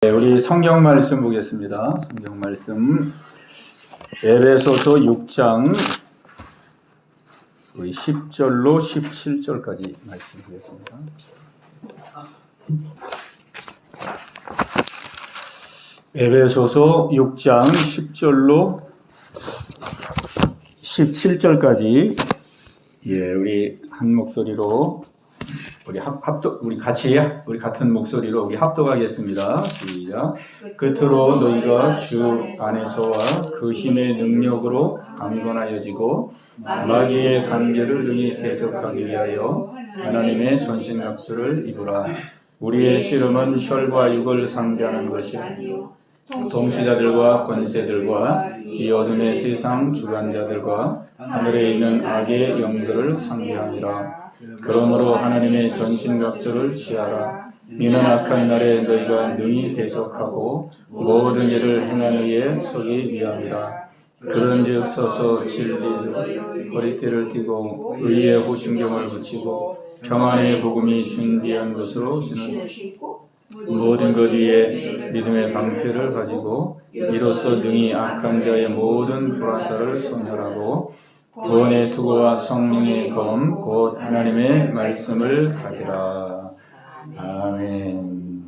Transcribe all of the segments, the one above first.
네, 우리 성경 말씀 보겠습니다. 성경 말씀 에베소서 6장 10절로 17절까지 말씀 보겠습니다. 에베소서 6장 10절로 17절까지 우리 한 목소리로 우리 같은 목소리로 우리 합독하겠습니다. 시작. 끝으로 너희가 주 안에서와 그 힘의 능력으로 강건하여지고 마귀의 관계를 능히 대적하기 위하여 하나님의 전신갑주를 입으라. 우리의 씨름은 혈과 육을 상대하는 것이 아니요 통치자들과 권세들과 이 어둠의 세상 주관자들과 하늘에 있는 악의 영들을 상대하니라. 그러므로 하나님의 전신갑주를 취하라. 이는 악한 날에 너희가 능히 대적하고 모든 일을 행하는 이에 서기 위함이라. 그런즉 서서 진리로 허리띠를 띠고 의의 호심경을 붙이고 평안의 복음이 준비한 것으로 신으시고 모든 것 위에 믿음의 방패를 가지고 이로써 능히 악한 자의 모든 불화살을 소멸하고 구원의 투구와 성령의 검 곧 하나님의 말씀을 가지라. 아멘.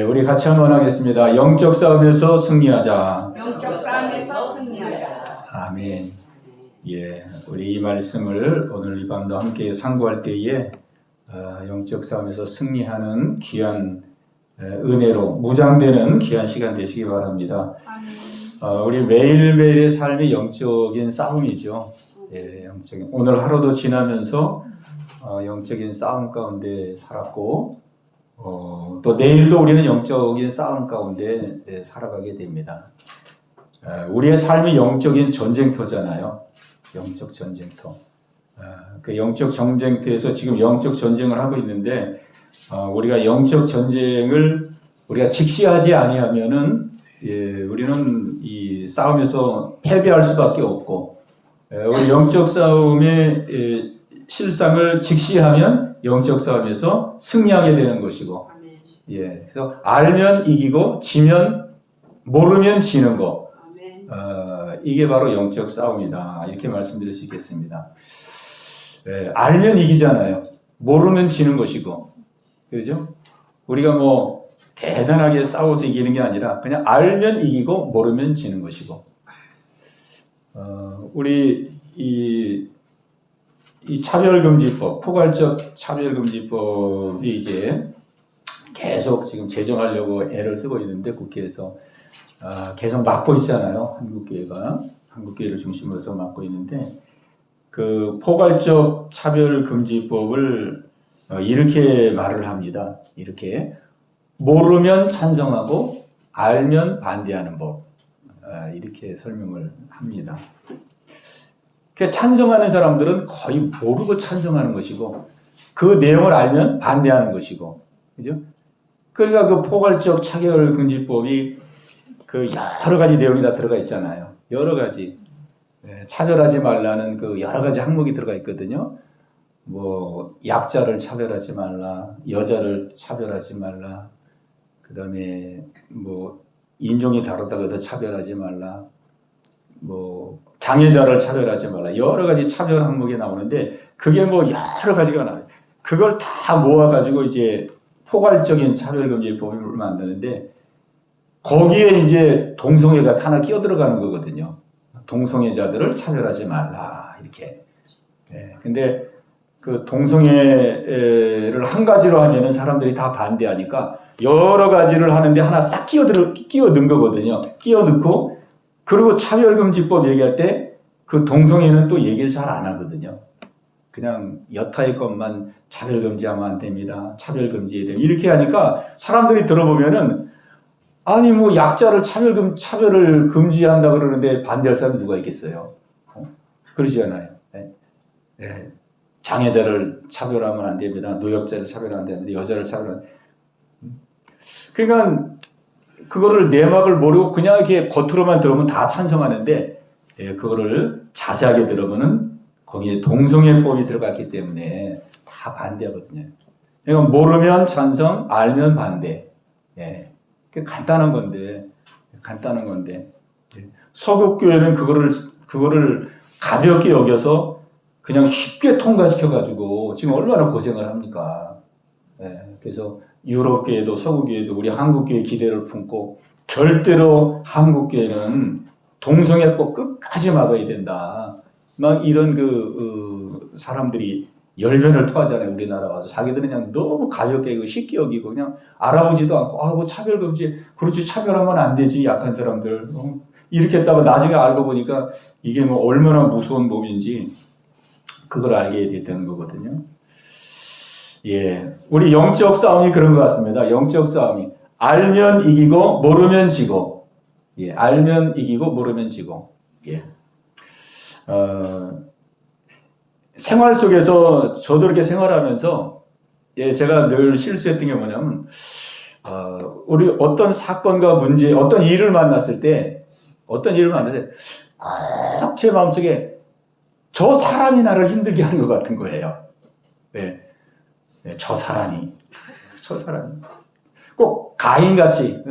우리 같이 한번 하겠습니다. 영적 싸움에서 승리하자. 영적 싸움에서 승리하자. 아멘. 우리 이 말씀을 오늘 이 밤도 함께 상고할 때에 영적 싸움에서 승리하는 귀한 은혜로 무장되는 귀한 시간 되시기 바랍니다. 우리 매일매일의 삶이 영적인 싸움이죠. 영적인. 오늘 하루도 지나면서 영적인 싸움 가운데 살았고 또 내일도 우리는 영적인 싸움 가운데 살아가게 됩니다. 우리의 삶이 영적인 전쟁터잖아요. 영적 전쟁터. 그 영적 전쟁터에서 지금 영적 전쟁을 하고 있는데 우리가 영적 전쟁을 우리가 직시하지 아니하면은 우리는 이 싸움에서 패배할 수밖에 없고 우리 영적 싸움의 실상을 직시하면 영적 싸움에서 승리하게 되는 것이고 그래서 알면 이기고 지면 모르면 지는 거 이게 바로 영적 싸움이다 이렇게 말씀드릴 수 있겠습니다. 알면 이기잖아요. 모르면 지는 것이고 그렇죠? 우리가 뭐 대단하게 싸워서 이기는 게 아니라 그냥 알면 이기고 모르면 지는 것이고 우리 이 차별금지법, 포괄적 차별금지법이 이제 계속 지금 제정하려고 애를 쓰고 있는데 국회에서 계속 막고 있잖아요. 한국교회를 중심으로 해서 막고 있는데 그 포괄적 차별금지법을 이렇게 말을 합니다. 이렇게 모르면 찬성하고 알면 반대하는 법 이렇게 설명을 합니다. 찬성하는 사람들은 거의 모르고 찬성하는 것이고 그 내용을 알면 반대하는 것이고 그죠? 그러니까 그 포괄적 차별금지법이 그 여러 가지 내용이 다 들어가 있잖아요. 여러 가지 차별하지 말라는 그 여러 가지 항목이 들어가 있거든요. 뭐 약자를 차별하지 말라, 여자를 차별하지 말라, 그 다음에 뭐 인종이 다르다고 해서 차별하지 말라, 뭐 장애자를 차별하지 말라, 여러 가지 차별 항목이 나오는데 그게 뭐 여러 가지가 나와요. 그걸 다 모아가지고 이제 포괄적인 차별금지법을 만드는데 거기에 이제 동성애가 하나 끼어들어가는 거거든요. 동성애자들을 차별하지 말라 이렇게. 근데 그 동성애를 한 가지로 하면은 사람들이 다 반대하니까 여러 가지를 하는데 하나 싹 끼어 넣은 거거든요. 끼어 넣고 그리고 차별금지법 얘기할 때 그 동성애는 또 얘기를 잘 안 하거든요. 그냥 여타의 것만 차별금지하면 안 됩니다. 차별금지해야 됩니다. 이렇게 하니까 사람들이 들어보면은 아니 뭐 약자를 차별을 금지한다 그러는데 반대할 사람이 누가 있겠어요? 그러지 않아요. 장애자를 차별하면 안 됩니다. 노역자를 차별하면 안 됩니다. 여자를 차별하면 그러니까 그거를 내막을 모르고 그냥 이렇게 겉으로만 들어보면 다 찬성하는데 그거를 자세하게 들어보면 거기에 동성애법이 들어갔기 때문에 다 반대하거든요. 그러니까 모르면 찬성, 알면 반대. 간단한 건데. 서구교회는 그거를 가볍게 여겨서 그냥 쉽게 통과시켜가지고 지금 얼마나 고생을 합니까? 그래서 유럽교회도 서구교회도 우리 한국교회 기대를 품고 절대로 한국교회는 동성애법 끝까지 막아야 된다. 막 이런 사람들이 열변을 토하잖아요. 우리나라 와서 자기들은 그냥 너무 가볍게 이거 쉽게 여기고 그냥 알아보지도 않고 뭐 차별금지 그렇지 차별하면 안 되지 약한 사람들 이렇게 했다가 나중에 알고 보니까 이게 뭐 얼마나 무서운 법인지 그걸 알게 되는 거거든요. 예, 우리 영적 싸움이 그런 것 같습니다. 영적 싸움이 알면 이기고 모르면 지고, 예, 알면 이기고 모르면 지고, 예. 생활 속에서 저도 이렇게 생활하면서 예, 제가 늘 실수했던 게 뭐냐면 우리 어떤 사건과 문제, 어떤 일을 만났을 때 꼭 제 마음속에 저 사람이 나를 힘들게 하는 것 같은 거예요. 네. 네, 저 사람이 꼭 가인같이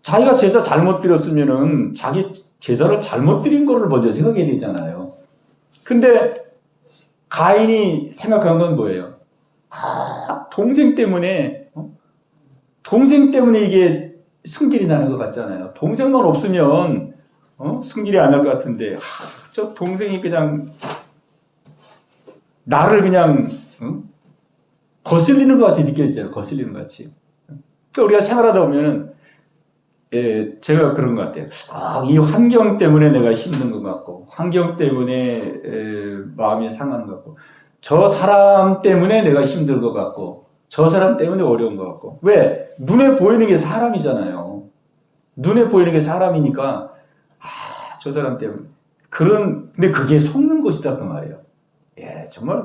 자기가 제사 잘못 드렸으면은 자기 제사를 잘못 드린 거를 먼저 생각해야 되잖아요. 근데 가인이 생각한 건 뭐예요? 동생 때문에 이게 승질이 나는 것 같잖아요. 동생만 없으면 승질이 안 날 것 같은데 저 동생이 그냥 나를 그냥 거슬리는 것 같이 느껴지잖아요. 거슬리는 것 같이. 그러니까 우리가 생활하다 보면은 예, 제가 그런 것 같아요. 이 환경 때문에 내가 힘든 것 같고, 환경 때문에 마음이 상하는 것 같고, 저 사람 때문에 내가 힘든 것 같고, 저 사람 때문에 어려운 것 같고. 왜? 눈에 보이는 게 사람이잖아요. 눈에 보이는 게 사람이니까, 저 사람 때문에. 근데 그게 속는 것이다, 그 말이에요. 예, 정말.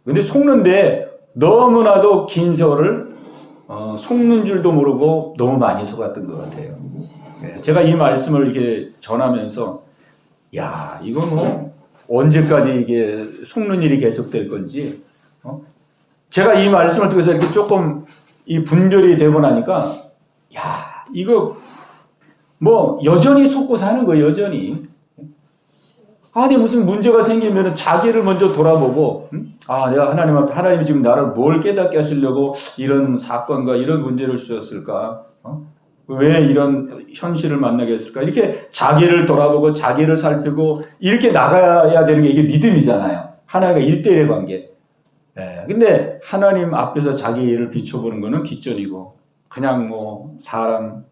근데 속는데 너무나도 긴 세월을 속는 줄도 모르고 너무 많이 속았던 것 같아요. 예, 제가 이 말씀을 이렇게 전하면서, 야, 이거 뭐, 언제까지 이게 속는 일이 계속될 건지, 제가 이 말씀을 통해서 이렇게 조금 이 분별이 되고 나니까, 야, 이거 뭐, 여전히 속고 사는 거예요, 여전히. 근데 무슨 문제가 생기면 자기를 먼저 돌아보고, 내가 하나님이 지금 나를 뭘 깨닫게 하시려고 이런 사건과 이런 문제를 주셨을까? 왜 이런 현실을 만나게 했을까? 이렇게 자기를 돌아보고 자기를 살피고 이렇게 나가야 되는 게 이게 믿음이잖아요. 하나님과 1대1의 관계. 근데 하나님 앞에서 자기 일을 비춰보는 거는 뒷전이고, 그냥 뭐 사람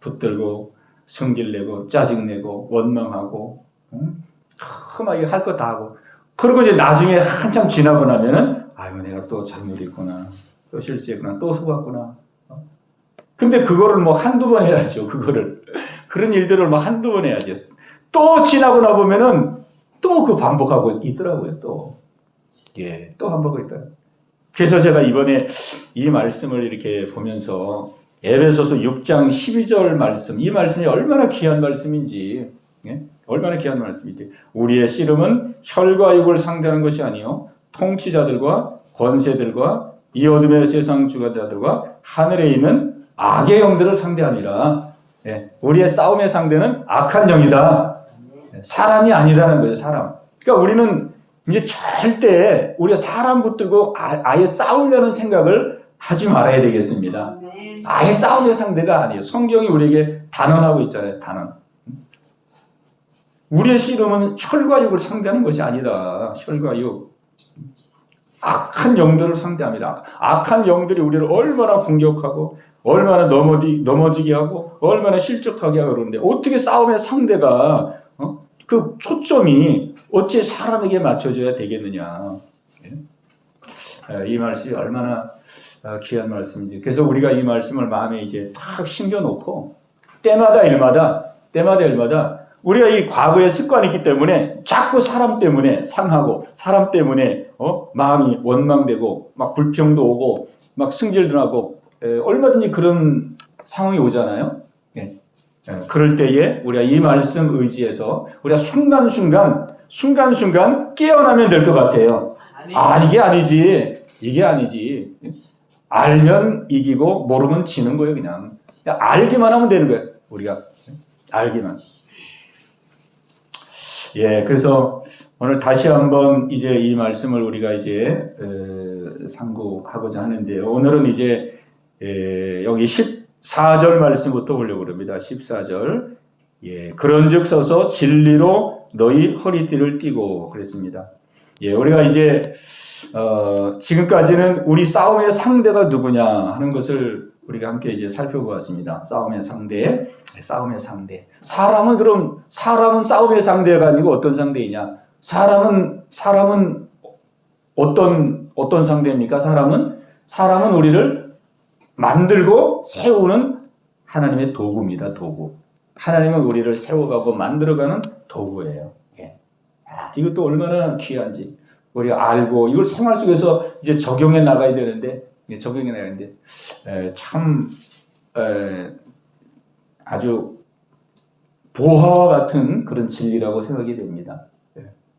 붙들고 성질내고 짜증내고 원망하고, 막 이거 할 거 다 하고. 그리고 이제 나중에 한참 지나고 나면은, 내가 또 잘못했구나. 또 실수했구나. 또 속았구나. 근데 그거를 뭐 한두 번 해야죠. 그런 일들을 뭐 한두 번 해야죠. 또 지나고 나 보면은 또 그 반복하고 있더라고요. 또 반복하고 있더라고요. 그래서 제가 이번에 이 말씀을 이렇게 보면서 에베소서 6장 12절 말씀, 이 말씀이 얼마나 귀한 말씀인지, 얼마나 귀한 말씀인지. 우리의 씨름은 혈과 육을 상대하는 것이 아니요 통치자들과 권세들과 이 어둠의 세상 주관자들과 하늘에 있는 악의 영들을 상대하니라. 우리의 싸움의 상대는 악한 영이다. 사람이 아니라는 거예요. 사람. 그러니까 우리는 이제 절대 우리가 사람 붙들고 아예 싸우려는 생각을 하지 말아야 되겠습니다. 아예 싸움의 상대가 아니에요. 성경이 우리에게 단언하고 있잖아요. 단언. 우리의 씨름은 혈과 육을 상대하는 것이 아니다. 혈과 육. 악한 영들을 상대합니다. 악한 영들이 우리를 얼마나 공격하고 얼마나 넘어지게 하고 얼마나 실족하게 하고 그러는데 어떻게 싸움의 상대가 그 초점이 어찌 사람에게 맞춰져야 되겠느냐. 이 말씀이 얼마나 귀한 말씀인지. 그래서 우리가 이 말씀을 마음에 이제 탁 심겨놓고 때마다 일마다 우리가 이 과거의 습관이 있기 때문에 자꾸 사람 때문에 상하고 사람 때문에 마음이 원망되고 막 불평도 오고 막 승질도 나고 얼마든지 그런 상황이 오잖아요. 그럴 때에 우리가 이 말씀 의지해서 우리가 순간순간 깨어나면 될 것 같아요. 이게 아니지. 알면 이기고 모르면 지는 거예요. 그냥 알기만 하면 되는 거예요. 우리가 알기만. 예, 그래서 오늘 다시 한번 이제 이 말씀을 우리가 이제 상고하고자 하는데요. 오늘은 이제 여기 14절 말씀부터 보려고 합니다. 14절. 예, 그런즉 서서 진리로 너희 허리띠를 띠고 그랬습니다. 예, 우리가 이제 지금까지는 우리 싸움의 상대가 누구냐 하는 것을 우리가 함께 이제 살펴보았습니다. 싸움의 상대. 사람은 싸움의 상대가 아니고 어떤 상대이냐? 사람은 어떤 상대입니까? 사람은 우리를 만들고 세우는 하나님의 도구입니다. 도구. 하나님은 우리를 세워가고 만들어가는 도구예요. 예. 이것도 얼마나 귀한지 우리가 알고 이걸 생활 속에서 이제 적용해 나가야 되는데 참 아주 보화와 같은 그런 진리라고 생각이 됩니다.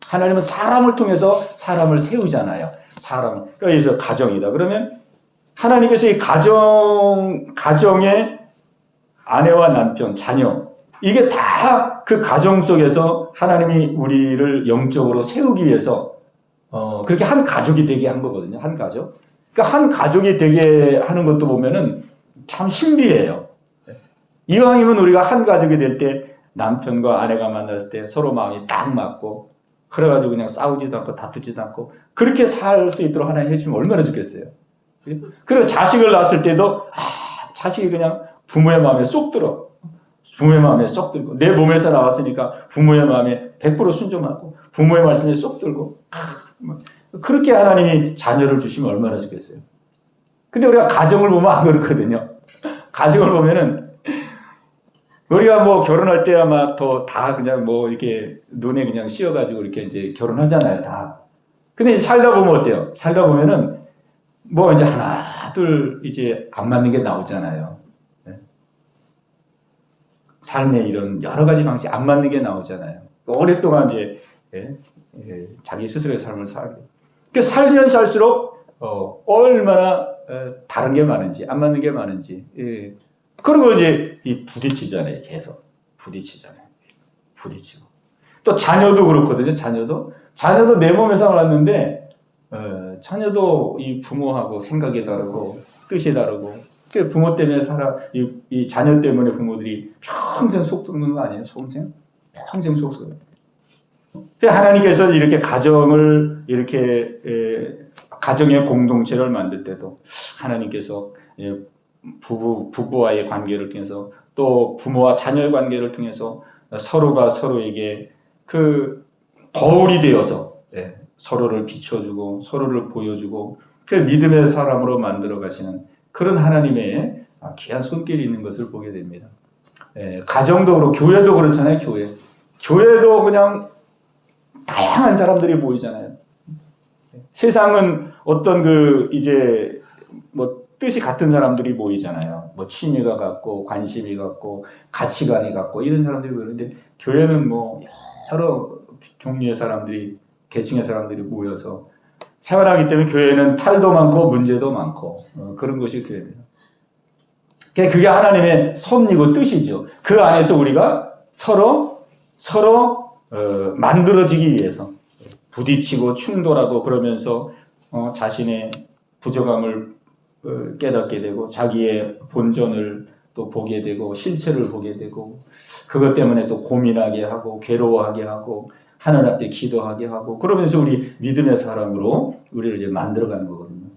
하나님은 사람을 통해서 사람을 세우잖아요. 그래서 가정이다. 그러면 하나님께서 이 가정의 아내와 남편, 자녀, 이게 다 그 가정 속에서 하나님이 우리를 영적으로 세우기 위해서 그렇게 한 가족이 되게 한 거거든요. 한 가족. 그러니까 한 가족이 되게 하는 것도 보면은 참 신비해요. 이왕이면 우리가 한 가족이 될 때 남편과 아내가 만났을 때 서로 마음이 딱 맞고 그래가지고 그냥 싸우지도 않고 다투지도 않고 그렇게 살 수 있도록 하나님 해주시면 얼마나 좋겠어요. 그리고 자식을 낳았을 때도 자식이 그냥 부모의 마음에 쏙 들어. 부모의 마음에 쏙 들고 내 몸에서 나왔으니까 부모의 마음에 100% 순종하고 부모의 말씀에 쏙 들고 그렇게 하나님이 자녀를 주시면 얼마나 좋겠어요. 근데 우리가 가정을 보면 안 그렇거든요. 가정을 보면은 우리가 뭐 결혼할 때야 막 더 다 그냥 뭐 이렇게 눈에 그냥 씌어가지고 이렇게 이제 결혼하잖아요, 다. 근데 이제 살다 보면 어때요? 살다 보면은 뭐 이제 하나, 둘 이제 안 맞는 게 나오잖아요. 삶의 이런 여러 가지 방식 안 맞는 게 나오잖아요. 오랫동안 이제 자기 스스로의 삶을 살게. 그 살면 살수록 얼마나 다른 게 많은지 안 맞는 게 많은지. 그리고 이제 이 부딪히잖아요. 계속 부딪히고 또 자녀도 그렇거든요. 자녀도 내 몸에서 나왔는데 자녀도 이 부모하고 생각이 다르고 뜻이 다르고. 그 부모 때문에 이 자녀 때문에 부모들이 평생 속 썩는 거 아니에요? 평생 속 썩어요. 하나님께서 이렇게 가정을 가정의 공동체를 만들 때도 하나님께서 부부와의 관계를 통해서 또 부모와 자녀의 관계를 통해서 서로가 서로에게 그 거울이 되어서 서로를 비춰주고 서로를 보여주고 그 믿음의 사람으로 만들어 가시는 그런 하나님의 귀한 손길이 있는 것을 보게 됩니다. 가정도 그렇고 교회도 그렇잖아요. 교회도 그냥 다양한 사람들이 보이잖아요. 세상은 어떤 이제 뭐 뜻이 같은 사람들이 보이잖아요. 뭐 취미가 같고 관심이 같고 가치관이 같고 이런 사람들이 보이는데 교회는 뭐 여러 종류의 사람들이 계층의 사람들이 모여서 생활하기 때문에 교회는 탈도 많고 문제도 많고 그런 것이 교회입니다. 그게 하나님의 섭리고 뜻이죠. 그 안에서 우리가 서로 만들어지기 위해서 부딪히고 충돌하고 그러면서 자신의 부족함을 깨닫게 되고 자기의 본전을 또 보게 되고 실체를 보게 되고 그것 때문에 또 고민하게 하고 괴로워하게 하고 하나님 앞에 기도하게 하고 그러면서 우리 믿음의 사람으로 우리를 이제 만들어가는 거거든요.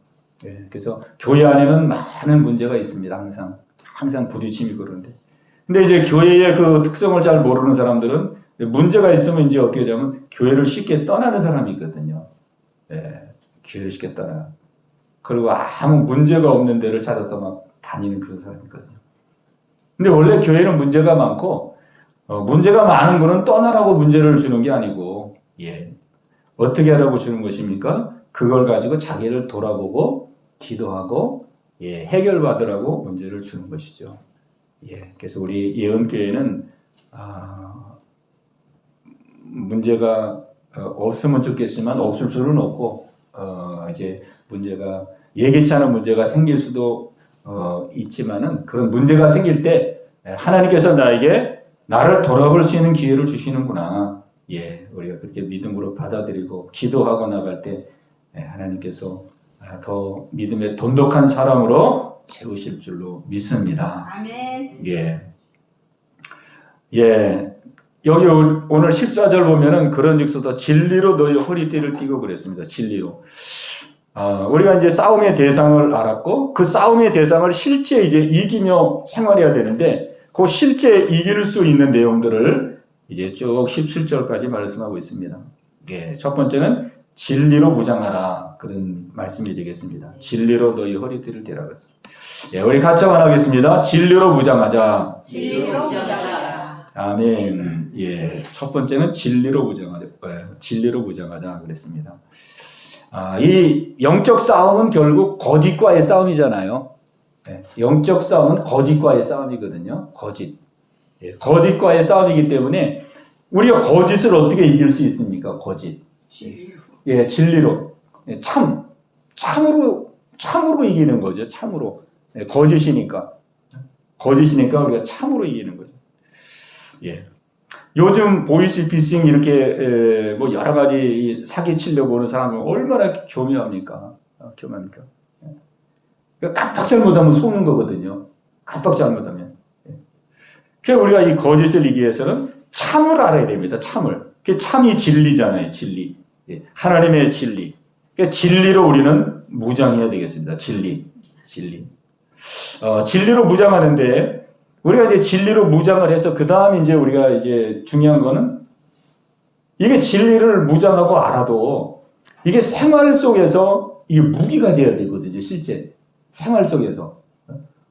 그래서 교회 안에는 많은 문제가 있습니다. 항상 부딪힘이 그런데. 근데 이제 교회의 그 특성을 잘 모르는 사람들은 문제가 있으면 이제 어떻게 되냐면 교회를 쉽게 떠나는 사람이 있거든요. 교회를 쉽게 떠나. 그리고 아무 문제가 없는 데를 찾아서 막 다니는 그런 사람이 있거든요. 근데 원래 교회는 문제가 많고 문제가 많은 거는 떠나라고 문제를 주는 게 아니고 어떻게 하라고 주는 것입니까? 그걸 가지고 자기를 돌아보고 기도하고 해결받으라고 문제를 주는 것이죠. 그래서 우리 예언교회는 문제가 없으면 좋겠지만 없을 수는 없고 이제 문제가 예기치 않은 문제가 생길 수도 있지만은 그런 문제가 생길 때 하나님께서 나를 돌아볼 수 있는 기회를 주시는구나. 예, 우리가 그렇게 믿음으로 받아들이고 기도하고 나갈 때 하나님께서 더 믿음의 돈독한 사람으로 세우실 줄로 믿습니다. 아멘. 예. 예. 여기 오늘 14절 보면은 그런 즉소도 진리로 너희 허리띠를 띠고 그랬습니다. 진리로. 우리가 이제 싸움의 대상을 알았고 그 싸움의 대상을 실제 이제 이기며 생활해야 되는데 그 실제 이길 수 있는 내용들을 이제 쭉 17절까지 말씀하고 있습니다. 예. 첫 번째는 진리로 무장하라. 그런 말씀이 되겠습니다. 진리로 너희 허리띠를 띠라 그랬습니다. 예, 우리 같이 한번 하겠습니다. 진리로 무장하자. 진리로 무장하라. 아멘. 예, 첫 번째는 진리로 무장하자. 진리로 무장하자 그랬습니다. 이 영적 싸움은 결국 거짓과의 싸움이잖아요. 예, 영적 싸움은 거짓과의 싸움이거든요. 거짓. 예, 거짓과의 싸움이기 때문에 우리가 거짓을 어떻게 이길 수 있습니까? 거짓. 진리로. 예, 진리로. 예, 참으로 이기는 거죠. 참으로. 예, 거짓이니까 우리가 참으로 이기는 거죠. 예. 요즘 보이스피싱 이렇게 뭐 여러 가지 사기 치려고 오는 사람은 얼마나 교묘합니까? 교묘합니까? 예. 그러니까 깜빡 잘못하면 속는 거거든요. 깜빡 잘못하면. 예. 그래서 우리가 이 거짓을 이기기 위해서는 참을 알아야 됩니다. 참을. 그 참이 진리잖아요. 진리. 예. 하나님의 진리. 그러니까 진리로 우리는 무장해야 되겠습니다. 진리로 무장하는데 우리가 이제 진리로 무장을 해서 그 다음에 이제 우리가 이제 중요한 거는 이게 진리를 무장하고 알아도 이게 생활 속에서 이게 무기가 되어야 되거든요. 실제 생활 속에서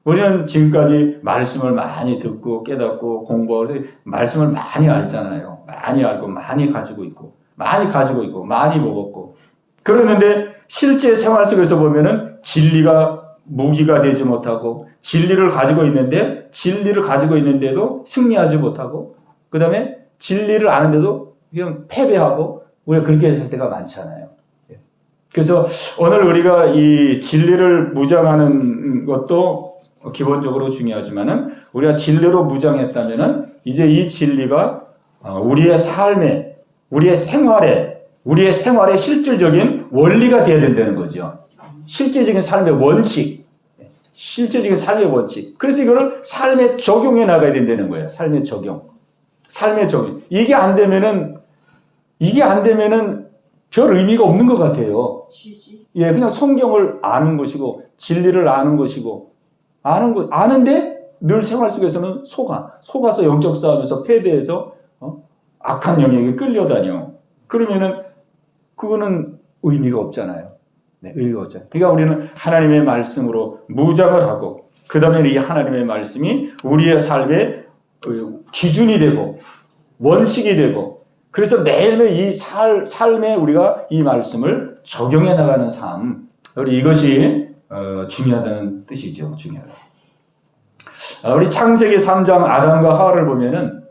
우리는 지금까지 말씀을 많이 듣고 깨닫고 공부하고 말씀을 많이 알잖아요. 많이 알고 많이 가지고 있고 많이 먹었고 그러는데 실제 생활 속에서 보면은 진리가 무기가 되지 못하고 진리를 가지고 있는데도 승리하지 못하고 그 다음에 진리를 아는데도 그냥 패배하고 우리가 그렇게 할 때가 많잖아요. 그래서 오늘 우리가 이 진리를 무장하는 것도 기본적으로 중요하지만은 우리가 진리로 무장했다면은 이제 이 진리가 우리의 삶에 우리의 생활에 실질적인 원리가 되어야 된다는 거죠. 실제적인 삶의 원칙. 그래서 이거를 삶에 적용해 나가야 된다는 거예요. 삶의 적용. 이게 안 되면은 별 의미가 없는 것 같아요. 예, 그냥 성경을 아는 것이고, 진리를 아는 것이고, 아는데 늘 생활 속에서는 속아서 영적 싸움에서 패배해서, 악한 영역에 끌려다녀. 그러면은, 그거는 의미가 없잖아요. 네, 의미가 없잖아요. 그러니까 우리는 하나님의 말씀으로 무장을 하고, 그 다음에 이 하나님의 말씀이 우리의 삶의 기준이 되고, 원칙이 되고, 그래서 매일매일 이 삶에 우리가 이 말씀을 적용해 나가는 삶, 이것이 중요하다는 뜻이죠. 중요하다. 우리 창세기 3장 아담과 하와를 보면은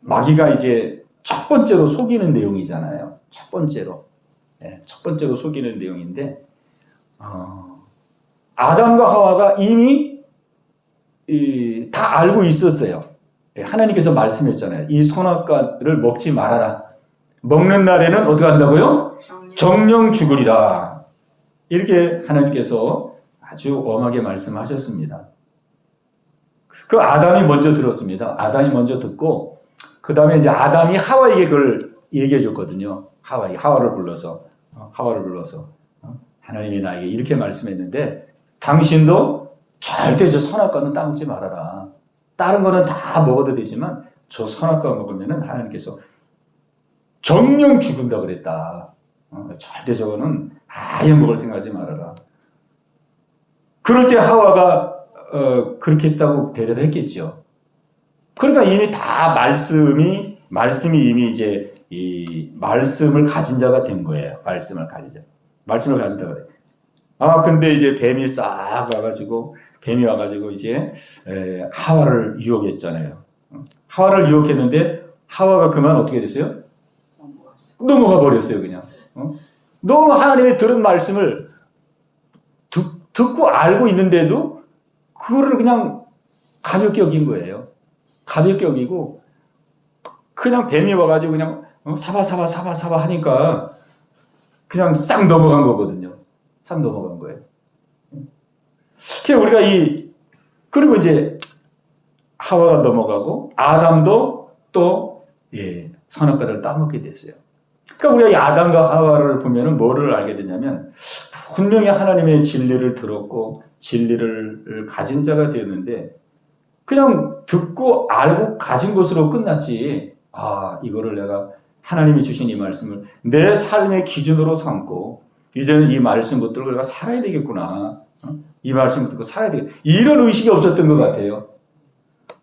마귀가 이제 첫 번째로 속이는 내용이잖아요. 첫 번째로 속이는 내용인데, 아담과 하와가 이미 다 알고 있었어요. 하나님께서 말씀했잖아요. 이 선악과를 먹지 말아라. 먹는 날에는 어떻게 한다고요? 정령 죽으리라. 이렇게 하나님께서 아주 엄하게 말씀하셨습니다. 그 아담이 먼저 들었습니다. 아담이 먼저 듣고, 그 다음에 이제 아담이 하와에게 그걸 얘기해 줬거든요. 하와를 불러서 하나님이 나에게 이렇게 말씀했는데, 당신도 절대 저 선악과는 따먹지 말아라. 다른 거는 다 먹어도 되지만 저 선악과 먹으면은 하나님께서 정령 죽은다 그랬다. 절대 저거는 아예 먹을 생각하지 말아라. 그럴 때 하와가 그렇게 했다고 대답을 했겠죠. 그러니까 이미 다 말씀이 이미 이제 이 말씀을 가진 자가 된 거예요. 말씀을 가진 자. 말씀을 가진다 그래. 근데 이제 뱀이 와가지고 이제 하와를 유혹했잖아요. 하와를 유혹했는데 하와가 그만 어떻게 됐어요? 넘어가 버렸어요, 그냥. 너무 하나님의 들은 말씀을 듣고 알고 있는데도 그거를 그냥 가볍게 여긴 거예요. 가볍게 여기고 그냥 뱀이 와가지고 그냥 사바 하니까 그냥 싹 넘어간 거거든요. 싹 넘어간 거예요. 그래서 우리가 그리고 이제 하와가 넘어가고 아담도 또 선악과를 따먹게 됐어요. 그러니까 우리가 이 아담과 하와를 보면은 뭐를 알게 되냐면 분명히 하나님의 진리를 들었고 진리를 가진 자가 되었는데 그냥 듣고 알고 가진 것으로 끝났지. 이거를 내가 하나님이 주신 이 말씀을 내 삶의 기준으로 삼고 이제는 이 말씀 붙들고 내가 살아야 되겠구나. 이 말씀 듣고 살아야 되겠구나. 이런 의식이 없었던 것 같아요.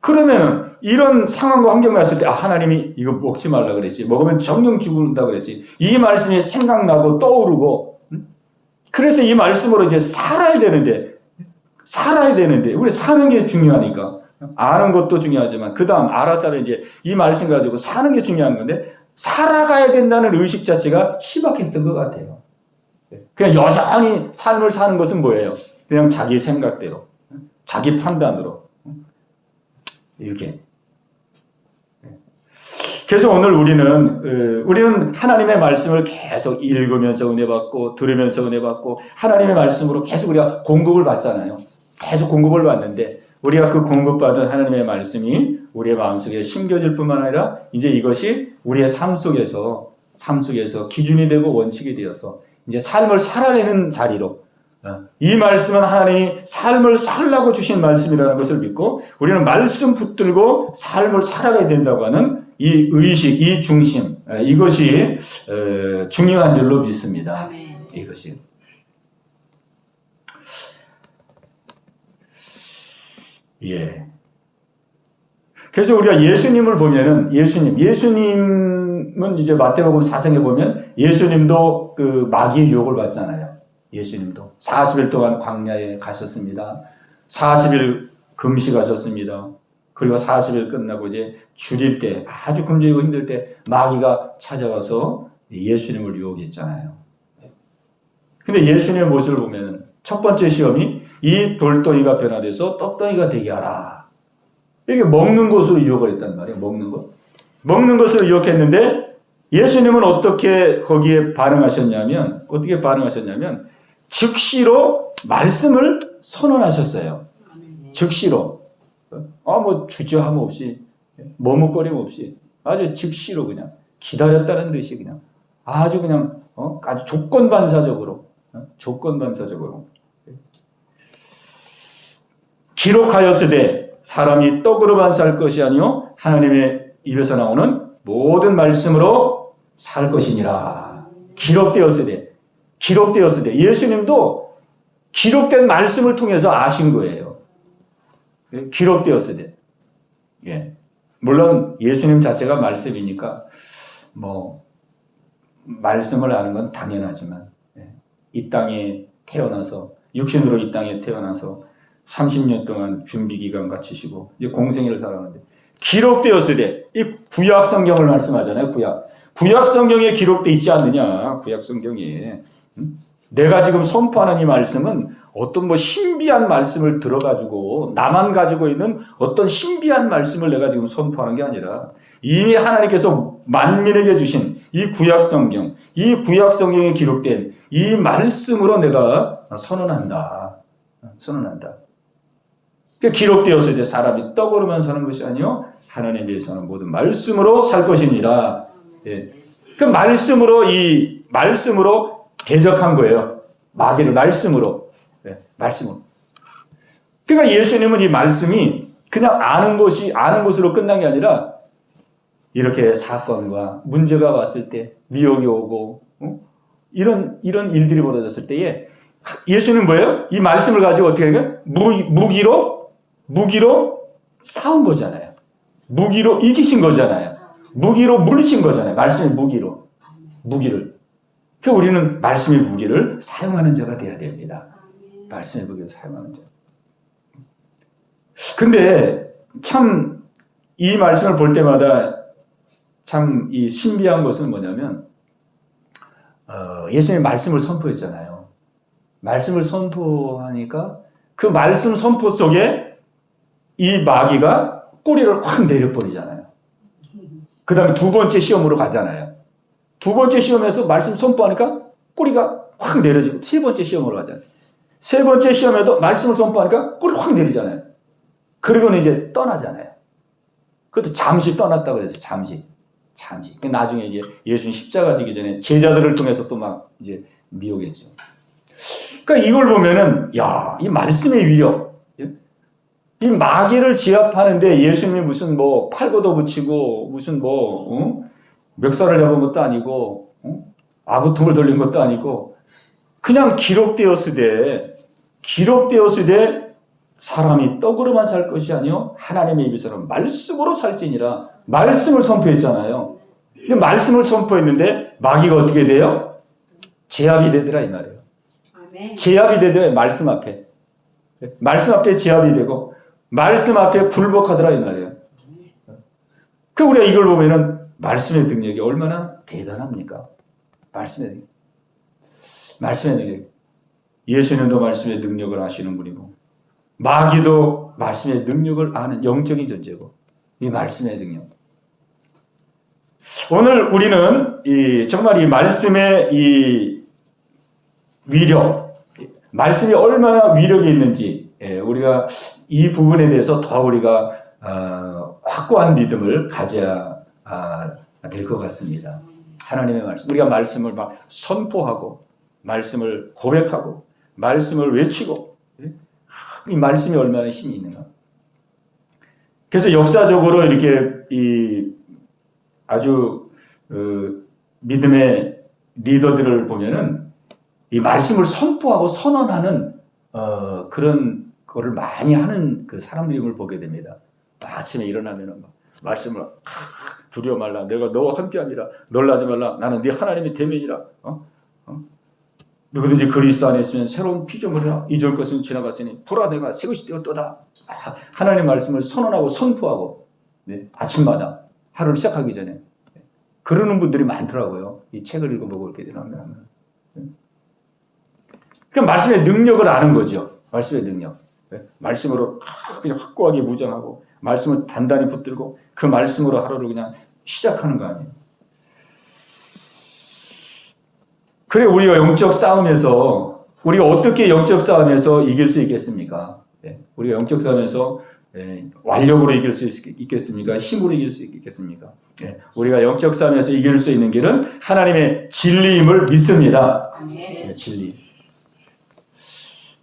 그러면 이런 상황과 환경에 왔을 때 하나님이 이거 먹지 말라 그랬지. 먹으면 정령 죽는다 그랬지. 이 말씀이 생각나고 떠오르고 그래서 이 말씀으로 이제 살아야 되는데 우리 사는 게 중요하니까 아는 것도 중요하지만 그 다음 알았다면 이제 이 말씀 가지고 사는 게 중요한 건데 살아가야 된다는 의식 자체가 희박했던 것 같아요. 그냥 여전히 삶을 사는 것은 뭐예요? 그냥 자기 생각대로 자기 판단으로 이렇게. 그래서 오늘 우리는 하나님의 말씀을 계속 읽으면서 은혜 받고 들으면서 은혜 받고 하나님의 말씀으로 계속 우리가 공급을 받잖아요. 계속 공급을 받는데 우리가 그 공급받은 하나님의 말씀이 우리의 마음속에 심겨질 뿐만 아니라 이제 이것이 우리의 삶 속에서 기준이 되고 원칙이 되어서 이제 삶을 살아내는 자리로 이 말씀은 하나님이 삶을 살라고 주신 말씀이라는 것을 믿고 우리는 말씀 붙들고 삶을 살아가야 된다고 하는 이 의식, 이 중심, 이것이 중요한 줄로 믿습니다. 이것이. 그래서 우리가 예수님을 보면은 예수님은 이제 마태복음 4장에 보면 예수님도 그 마귀의 유혹을 받잖아요. 예수님도 40일 동안 광야에 가셨습니다. 40일 금식하셨습니다. 그리고 40일 끝나고 이제 줄일 때 아주 굶주리고 힘들 때 마귀가 찾아와서 예수님을 유혹했잖아요. 근데 예수님의 모습을 보면 첫 번째 시험이 이 돌덩이가 변화돼서 떡덩이가 되게 하라. 이게 먹는 것으로 유혹을 했단 말이에요. 먹는 것. 먹는 것으로 유혹했는데 예수님은 어떻게 거기에 반응하셨냐면 즉시로 말씀을 선언하셨어요. 즉시로. 주저함 없이, 머뭇거림 없이, 아주 즉시로 그냥 기다렸다는 듯이 그냥 아주 그냥, 아주 조건반사적으로. 기록하였으되 사람이 떡으로만 살 것이 아니요 하나님의 입에서 나오는 모든 말씀으로 살 것이니라. 기록되었으되 예수님도 기록된 말씀을 통해서 아신 거예요. 기록되었으되. 물론 예수님 자체가 말씀이니까 말씀을 아는 건 당연하지만 이 땅에 태어나서 육신으로 이 땅에 태어나서 30년 동안 준비기간 갖추시고 이제 공생애를 살아가는데 기록되었으되 이 구약 성경을 말씀하잖아요. 구약 성경에 기록되어 있지 않느냐. 구약 성경에 내가 지금 선포하는 이 말씀은 어떤 신비한 말씀을 들어가지고 나만 가지고 있는 어떤 신비한 말씀을 내가 지금 선포하는 게 아니라 이미 하나님께서 만민에게 주신 이 구약 성경에 기록된 이 말씀으로 내가 선언한다. 기록되었을 때 사람이 떡으로만 사는 것이 아니요 하나님에 대해서는 모든 말씀으로 살 것이니라. 그 말씀으로 대적한 거예요. 마귀를 말씀으로. 그러니까 예수님은 이 말씀이 그냥 아는 것으로 끝난 게 아니라 이렇게 사건과 문제가 왔을 때 미혹이 오고 이런 일들이 벌어졌을 때에 예수님은 뭐예요? 이 말씀을 가지고 어떻게 해요? 무기로 싸운 거잖아요. 무기로 이기신 거잖아요. 무기로 물리신 거잖아요. 말씀의 무기를. 그러니까 우리는 말씀의 무기를 사용하는 자가 돼야 됩니다. 말씀의 무기를 사용하는 자. 근데 참 이 말씀을 볼 때마다 참 이 신비한 것은 뭐냐면 예수님이 말씀을 선포했잖아요. 말씀을 선포하니까 그 말씀 선포 속에 이 마귀가 꼬리를 확 내려버리잖아요. 그 다음에 두 번째 시험으로 가잖아요. 두 번째 시험에서 말씀 선포하니까 꼬리가 확 내려지고 세 번째 시험으로 가잖아요. 세 번째 시험에도 말씀을 선포하니까 꼬리가 확 내리잖아요. 그리고는 이제 떠나잖아요. 그것도 잠시 떠났다고 그랬어요. 잠시. 나중에 이제 예수님 십자가 지기 전에 제자들을 통해서 또 막 이제 미혹했죠. 그러니까 이걸 보면은, 야, 이 말씀의 위력, 이 마귀를 제압하는데 예수님이 무슨 뭐 팔고도 붙이고 무슨 뭐 멱살을 잡은 것도 아니고 아구통을 돌린 것도 아니고 그냥 기록되었으되 사람이 떡으로만 살 것이 아니요 하나님의 입에서 말씀으로 살지니라. 말씀을 선포했잖아요. 근데 말씀을 선포했는데 마귀가 어떻게 돼요? 제압이 되더라 이 말이에요. 아멘. 제압이 되더라. 말씀 앞에 제압이 되고 말씀 앞에 굴복하더라 이 말이에요. 그 우리가 이걸 보면은 말씀의 능력이 얼마나 대단합니까? 말씀의 능력. 예수님도 말씀의 능력을 아시는 분이고 마귀도 말씀의 능력을 아는 영적인 존재고 이 말씀의 능력. 오늘 우리는 정말 이 말씀의 이 위력, 말씀이 얼마나 위력이 있는지 우리가 이 부분에 대해서 더 우리가 확고한 믿음을 가져야 될 것 같습니다. 하나님의 말씀, 우리가 말씀을 막 선포하고 말씀을 고백하고 말씀을 외치고 이 말씀이 얼마나 힘이 있는가. 그래서 역사적으로 이렇게 아주 믿음의 리더들을 보면은 이 말씀을 선포하고 선언하는 그런 거를 많이 하는 그 사람들임을 보게 됩니다. 아침에 일어나면은 막 말씀을 두려워 말라. 내가 너와 함께함이라. 놀라지 말라. 나는 네 하나님의 대면이라. 누구든지 그리스도 안에 있으면 새로운 피조물이라. 이전 것은 지나갔으니 보라 내가 새 것이 되었도다. 하나님의 말씀을 선언하고 선포하고 아침마다 하루를 시작하기 전에 그러는 분들이 많더라고요. 이 책을 읽어보고 이렇게 되면. 그러니까 말씀의 능력을 아는 거죠. 말씀의 능력. 말씀으로 그냥 확고하게 무장하고 말씀을 단단히 붙들고 그 말씀으로 하루를 그냥 시작하는 거 아니에요. 그래 우리가 영적 싸움에서 우리가 어떻게 영적 싸움에서 이길 수 있겠습니까? 우리가 영적 싸움에서 완력으로 이길 수 있겠습니까? 힘으로 이길 수 있겠습니까? 우리가 영적 싸움에서 이길 수 있는 길은 하나님의 진리임을 믿습니다. 진리.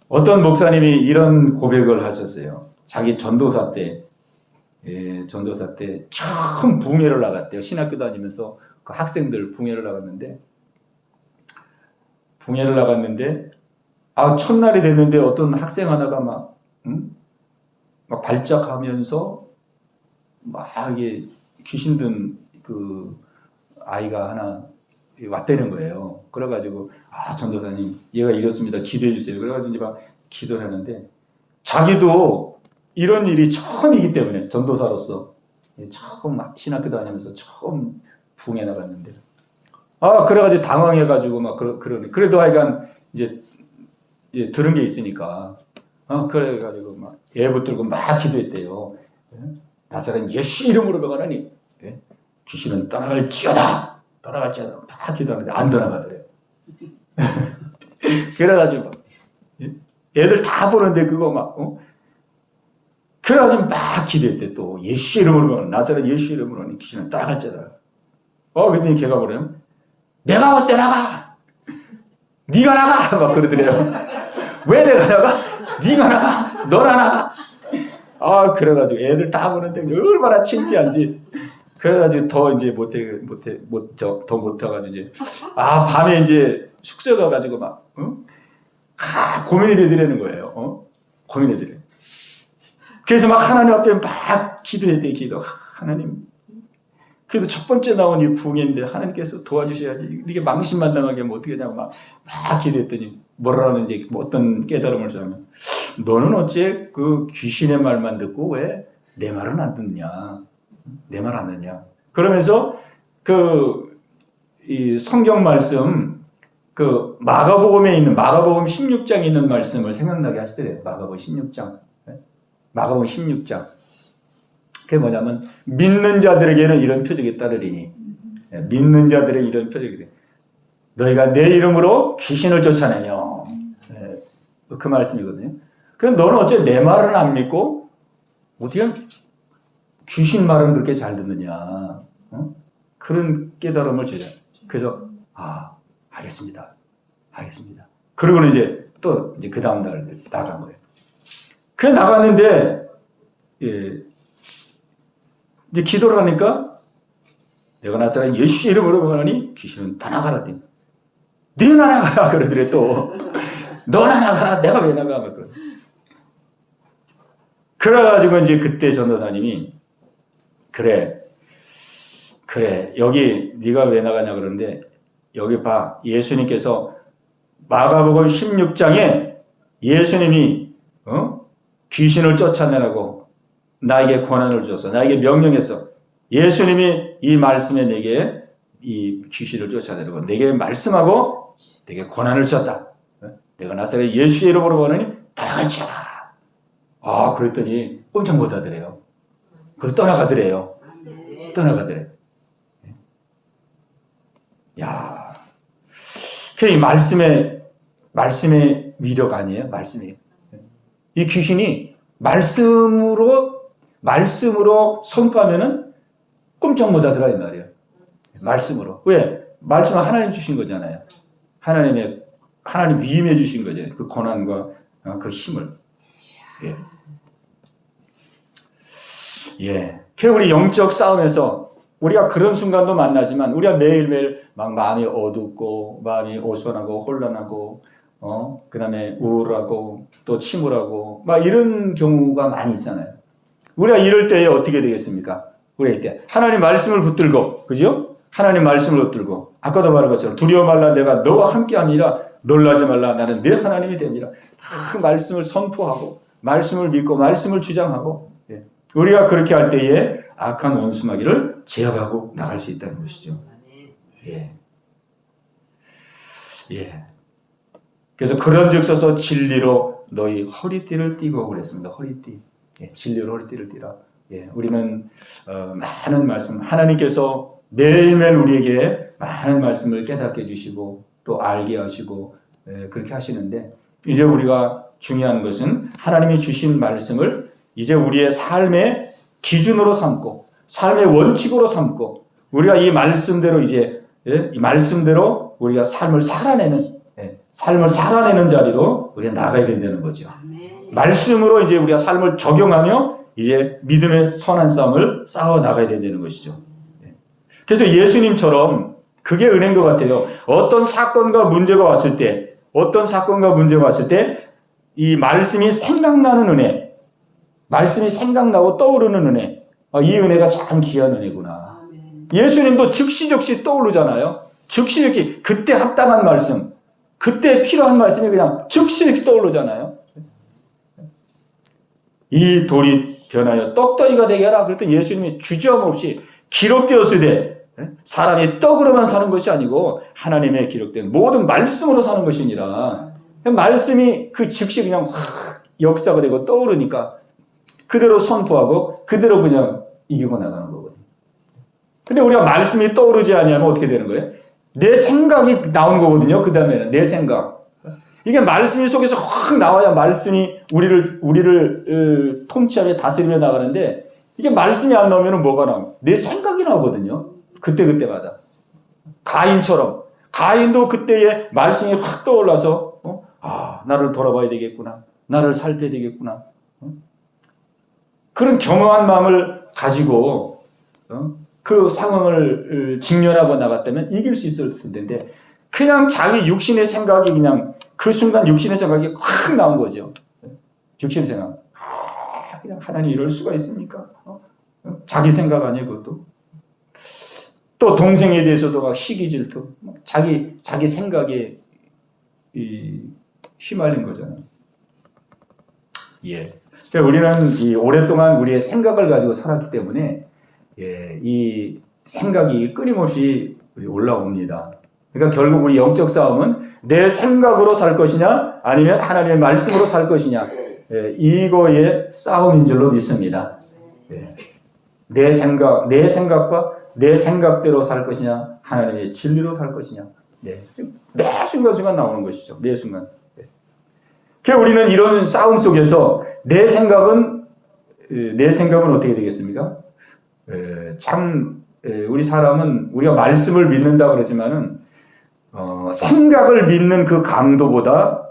어떤 목사님이 이런 고백을 하셨어요. 자기 전도사 때 처음 붕회를 나갔대요. 신학교 다니면서 그 학생들 붕회를 나갔는데 첫날이 됐는데 어떤 학생 하나가 막 발작하면서 막 이게 귀신 든 그 아이가 하나 왔다는 거예요. 그래가지고 전도사님 얘가 이렇습니다. 기도해 주세요. 그래가지고 이제 막 기도를 하는데 자기도 이런 일이 처음이기 때문에 전도사로서 처음 막 신학교 다니면서 처음 붕에 나갔는데 그래가지고 당황해가지고 막 그러네. 그래도 하여간 이제 들은 게 있으니까 그래가지고 막 애 붙들고 막 기도했대요. 나사렛 예수 이름으로 명하노니 귀신은 떠나갈지어다. 막 기도하는데 안 떠나가더래요. 그래가지고 애들 다 보는데 그거 막 그래가지고 막 기도했대. 또 예수 이름으로 명하노니 나사렛 예수 이름으로 귀신은 떠나갈지어다. 그랬더니 걔가 뭐래요? 내가 어때 나가? 네가 나가! 막 그러더래요. 왜 내가 나가? 네가 나가! 너나 나가! 그래가지고 애들 다 보는데 얼마나 창피한지. 그래가지고 더 이제 더 못해가지고 이제 밤에 이제 숙소 가가지고 막 고민이 되더라는 거예요. 고민이 되더래. 그래서 막 하나님 앞에 막 기도했대. 하나님. 그래도 첫 번째 나온 이 붕인데 하나님께서 도와주셔야지. 이게 망신만 당하게 하면 어떻게 하냐고 막 기도했더니 뭐라는지 어떤 깨달음을 주냐면 너는 어째 그 귀신의 말만 듣고 왜 내 말은 안 듣느냐. 내 말 안 듣냐. 그러면서 이 성경 말씀 그 마가복음에 있는 마가복음 16장에 있는 말씀을 생각나게 하시더래요. 마가복음 16장. 마가복음 16장. 그게 뭐냐면 믿는 자들에게는 이런 표적이 따르리니 믿는 자들의 이런 표적이 돼. 너희가 내 이름으로 귀신을 쫓아내며 그 말씀이거든요. 그럼 너는 어째 내 말은 안 믿고 어떻게 귀신 말은 그렇게 잘 듣느냐. 그런 깨달음을 주죠. 그래서 알겠습니다. 알겠습니다. 그러고는 이제 또 이제 그 다음 날 나간 거예요. 그 나갔는데 이제 기도를 하니까 내가 나사렛 예수 이름으로 하니 귀신은 다 나가라. 너나 나가라 그러더래 또. 너나 나가라. 내가 왜 나가? 그래가지고 이제 그때 전도사님이 그래 여기 네가 왜 나가냐 그러는데 여기 봐 예수님께서 마가복음 16장에 예수님이 귀신을 쫓아내라고 나에게 권한을 주셨어. 나에게 명령했어. 예수님이 이 말씀에 내게 이 귀신을 쫓아내라고 내게 말씀하고 내게 권한을 주셨다. 내가 나사렛 예수의 이름으로 보느니 따라갈지어다. 그랬더니 꼼짝 못 하더래요. 그리고 떠나가더래요. 떠나가더래. 야, 그 말씀의 위력 아니에요? 말씀이. 이 귀신이 말씀으로 선포하면은 꼼짝 못 하더라 이 말이에요. 말씀으로. 왜? 말씀은 하나님 주신 거잖아요. 하나님 위임해 주신 거죠. 그 권한과 그 힘을. 그 우리 영적 싸움에서 우리가 그런 순간도 만나지만 우리가 매일매일 막 마음이 어둡고 마음이 오선하고 혼란하고 그 다음에 우울하고 또 침울하고 막 이런 경우가 많이 있잖아요. 우리가 이럴 때에 어떻게 되겠습니까? 우리가 이때 하나님 말씀을 붙들고 그죠? 하나님 말씀을 붙들고 아까도 말한 것처럼 두려워 말라 내가 너와 함께함이라 놀라지 말라 나는 내 하나님이 됩니다. 다 말씀을 선포하고 말씀을 믿고 말씀을 주장하고 우리가 그렇게 할 때에 악한 원수마귀를 제어하고 나갈 수 있다는 것이죠. 그래서 그런즉서서 진리로 너희 허리띠를 띠고 그랬습니다. 허리띠. 진리로 허리띠를 띠라. 우리는 많은 말씀 하나님께서 매일매일 우리에게 많은 말씀을 깨닫게 해주시고 또 알게 하시고 그렇게 하시는데 이제 우리가 중요한 것은 하나님이 주신 말씀을 이제 우리의 삶의 기준으로 삼고 삶의 원칙으로 삼고 우리가 이 말씀대로 이제 이 말씀대로 우리가 삶을 살아내는 자리로 우리가 나가야 된다는 거죠. 말씀으로 이제 우리가 삶을 적용하며 이제 믿음의 선한 싸움을 싸워 나가야 된다는 것이죠. 그래서 예수님처럼 그게 은혜인 것 같아요. 어떤 사건과 문제가 왔을 때 이 말씀이 생각나는 은혜, 말씀이 생각나고 떠오르는 은혜, 이 은혜가 참 귀한 은혜구나. 예수님도 즉시 떠오르잖아요. 즉시 그때 합당한 말씀, 그때 필요한 말씀이 그냥 즉시 떠오르잖아요. 이 돌이 변하여 떡덩이가 되게 하라. 그랬더니 예수님이 주저함없이 기록되었으되 사람이 떡으로만 사는 것이 아니고 하나님의 기록된 모든 말씀으로 사는 것이니라. 말씀이 그 즉시 그냥 확 역사가 되고 떠오르니까 그대로 선포하고 그대로 그냥 이기고 나가는 거거든요. 근데 우리가 말씀이 떠오르지 않으면 어떻게 되는 거예요? 내 생각이 나오는 거거든요. 그 다음에는 내 생각. 이게 말씀이 속에서 확 나와야 말씀이 우리를 통치하며 다스리며 나가는데 이게 말씀이 안 나오면 뭐가 나와요? 내 생각이 나오거든요. 그때마다. 가인도 그때에 말씀이 확 떠올라서 나를 돌아봐야 되겠구나. 나를 살펴야 되겠구나. 그런 겸허한 마음을 가지고 그 상황을 직면하고 나갔다면 이길 수 있었을 텐데 그냥 자기 육신의 생각이 그냥 그 순간 육신의 생각이 확 나온 거죠. 육신의 생각. 그냥 하나님 이럴 수가 있습니까? 자기 생각 아니에요, 그것도. 또 동생에 대해서도 막 시기 질투. 자기 생각에 휘말린 거잖아요. 우리는 오랫동안 우리의 생각을 가지고 살았기 때문에 이 생각이 끊임없이 올라옵니다. 그러니까 결국 우리 영적 싸움은 내 생각으로 살 것이냐 아니면 하나님의 말씀으로 살 것이냐, 이거의 싸움인 줄로 믿습니다. 내 생각과 내 생각대로 살 것이냐 하나님의 진리로 살 것이냐, 매 순간순간 나오는 것이죠. 매 순간. 그래서 우리는 이런 싸움 속에서 내 생각은 어떻게 되겠습니까? 우리 사람은 우리가 말씀을 믿는다 그러지만은 생각을 믿는 그 강도보다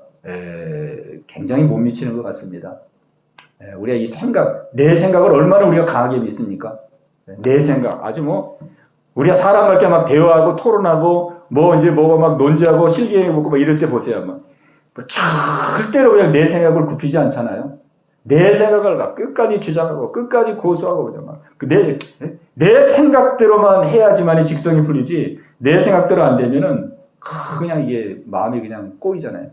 굉장히 못 미치는 것 같습니다. 우리가 내 생각을 얼마나 우리가 강하게 믿습니까? 내 생각, 아주 우리가 사람과 이렇게 막 대화하고 토론하고 뭐가 막 논지하고 실기해보고 막 이럴 때 보세요. 막 절대로 그냥 내 생각을 굽히지 않잖아요. 내 생각을 막 끝까지 주장하고 끝까지 고수하고 그냥 막 내 생각대로만 해야지만이 직성이 풀리지, 내 생각대로 안 되면은 그냥 이게 마음이 그냥 꼬이잖아요.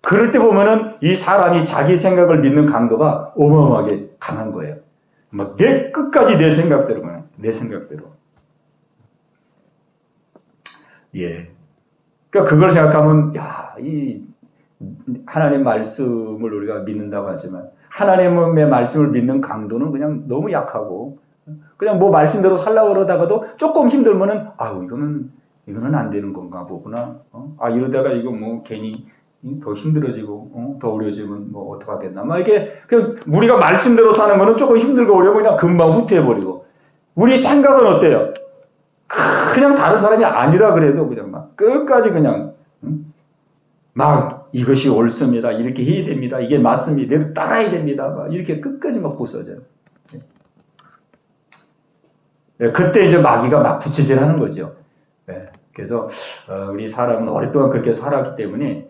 그럴 때 보면은 이 사람이 자기 생각을 믿는 강도가 어마어마하게 강한 거예요. 막 끝까지 내 생각대로만, 내 생각대로. 그러니까 그걸 생각하면, 이 하나님의 말씀을 우리가 믿는다고 하지만 하나님의 말씀을 믿는 강도는 그냥 너무 약하고, 그냥 말씀대로 살려고 그러다가도 조금 힘들면은 이거는 안 되는 건가 보구나. 이러다가 이거 괜히 더 힘들어지고 더 어려워지면 어떡하겠나. 이렇게 우리가 말씀대로 사는 거는 조금 힘들고 어려우면 그냥 금방 후퇴해버리고, 우리 생각은 어때요? 그냥 다른 사람이 아니라 그래도 그냥 끝까지 그냥 이것이 옳습니다. 이렇게 해야 됩니다. 이게 맞습니다. 내가 따라야 됩니다. 이렇게 끝까지 고쳐져요. 그때 이제 마귀가 부채질하는 거죠. 그래서 우리 사람은 오랫동안 그렇게 살았기 때문에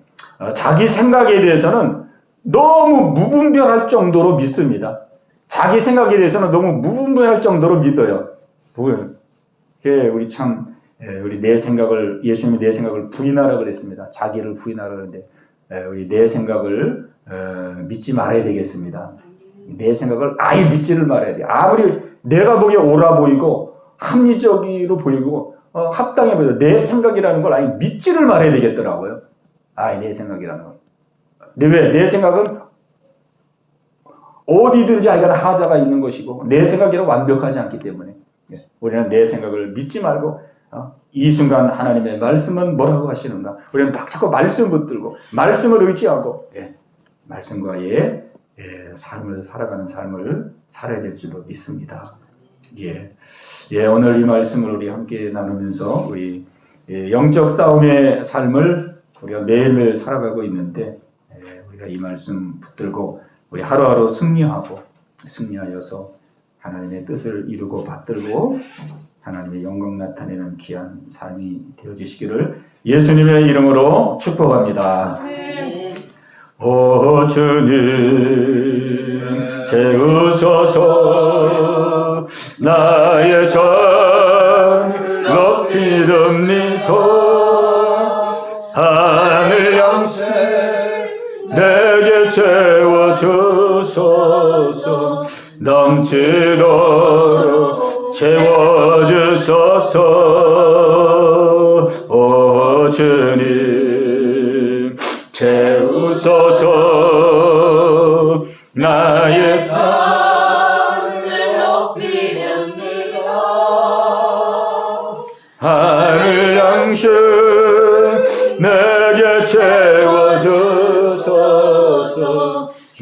자기 생각에 대해서는 너무 무분별할 정도로 믿습니다. 자기 생각에 대해서는 너무 무분별할 정도로 믿어요. 우리 내 생각을, 예수님이 내 생각을 부인하라 그랬습니다. 자기를 부인하라 그랬는데, 우리 내 생각을 믿지 말아야 되겠습니다. 내 생각을 아예 믿지를 말아야 돼요. 아무리 내가 보기에 옳아 보이고 합리적으로 보이고 합당해 보여도 내 생각이라는 걸 아예 믿지를 말아야 되겠더라고요. 내 생각이라는 걸. 근데 왜? 내 생각은 어디든지 하여간 하자가 있는 것이고 내 생각이란 완벽하지 않기 때문에 우리는 내 생각을 믿지 말고 이 순간 하나님의 말씀은 뭐라고 하시는가? 우리는 자꾸 말씀 붙들고 말씀을 의지하고 말씀과의 삶을 살아가는 삶을 살아야 될 줄로 믿습니다. 오늘 이 말씀을 우리 함께 나누면서 우리 영적 싸움의 삶을 우리가 매일매일 살아가고 있는데, 우리가 이 말씀 붙들고 우리 하루하루 승리하여서 하나님의 뜻을 이루고 받들고 하나님의 영광 나타내는 귀한 삶이 되어주시기를 예수님의 이름으로 축복합니다. 오 주님 채우소서. 나의 전 높이렵니다. 하늘 양식 내게 채워주소서. 넘치도록 채워주소서. 오 주님 채우소서. 나의 산을 높이렵니다. 하늘 양식 내게 채워주소서.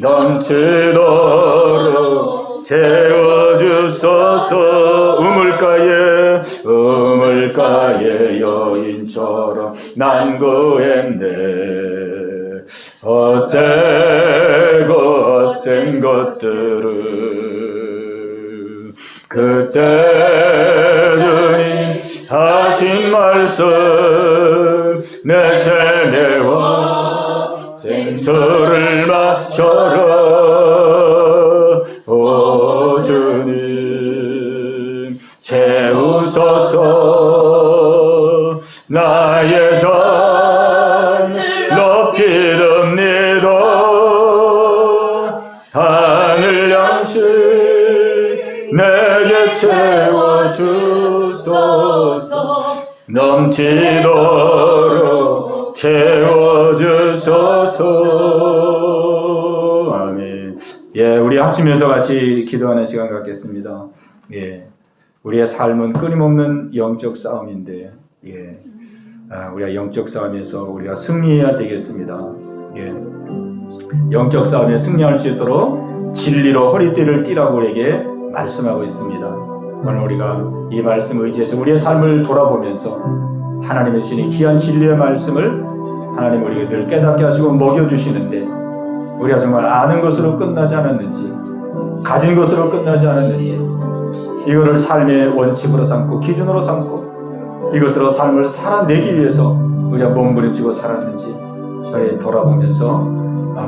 넘치도록 채워주소서. 우물가의 여인처럼 난 구했네. 헛된 것들을 그때 주님 하신 말씀 내 세뇌와 생수를 마셔라. 오 주님 채우소서. 나의 잔을 높이렵니다. 하늘 양식 내게 채워주소서. 넘치도록 채워주소서. 아멘. 예, 우리 합심해서 같이 기도하는 시간 갖겠습니다. 예, 우리의 삶은 끊임없는 영적 싸움인데, 예, 우리가 영적 싸움에서 우리가 승리해야 되겠습니다. 예, 영적 싸움에 승리할 수 있도록 진리로 허리띠를 띠라고 우리에게 말씀하고 있습니다. 오늘 우리가 이 말씀 의지해서 우리의 삶을 돌아보면서 하나님의 주신 귀한 진리의 말씀을 하나님 우리에게 늘 깨닫게 하시고 먹여주시는데, 우리가 정말 아는 것으로 끝나지 않았는지, 가진 것으로 끝나지 않았는지, 이거를 삶의 원칙으로 삼고 기준으로 삼고 이것으로 삶을 살아내기 위해서 우리가 몸부림치고 살았는지 우리 돌아보면서